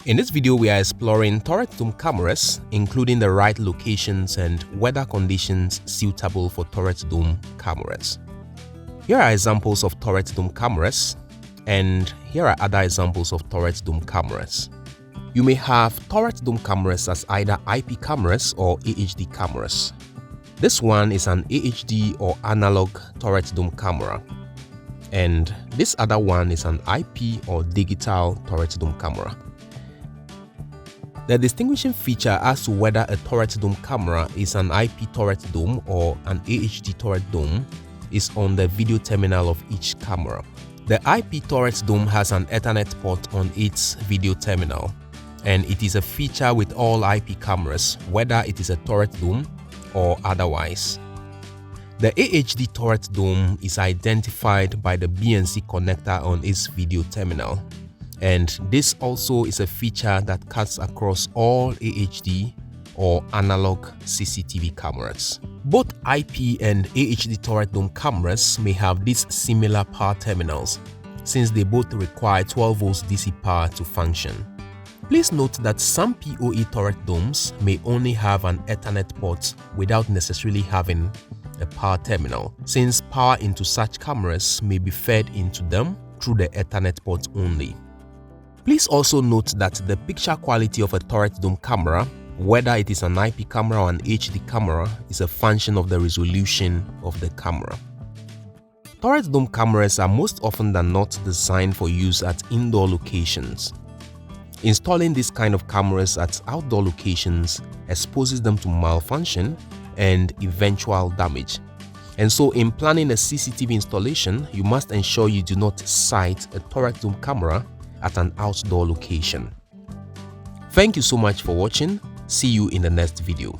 In this video, we are exploring turret dome cameras, including the right locations and weather conditions suitable for turret dome cameras. Here are examples of turret dome cameras, and here are other examples of turret dome cameras. You may have turret dome cameras as either IP cameras or AHD cameras. This one is an AHD or analog turret dome camera, and this other one is an IP or digital turret dome camera. The distinguishing feature as to whether a turret dome camera is an IP turret dome or an AHD turret dome is on the video terminal of each camera. The IP turret dome has an Ethernet port on its video terminal, and it is a feature with all IP cameras, whether it is a turret dome or otherwise. The AHD turret dome is identified by the BNC connector on its video terminal, and this also is a feature that cuts across all AHD or analog CCTV cameras. Both IP and AHD turret dome cameras may have these similar power terminals, since they both require 12 volts DC power to function. Please note that some PoE turret domes may only have an Ethernet port without necessarily having a power terminal, since power into such cameras may be fed into them through the Ethernet port only. Please also note that the picture quality of a turret dome camera, whether it is an IP camera or an HD camera, is a function of the resolution of the camera. Turret dome cameras are most often than not designed for use at indoor locations. Installing this kind of cameras at outdoor locations exposes them to malfunction and eventual damage. And so in planning a CCTV installation, you must ensure you do not site a turret dome camera at an outdoor location. Thank you so much for watching. See you in the next video.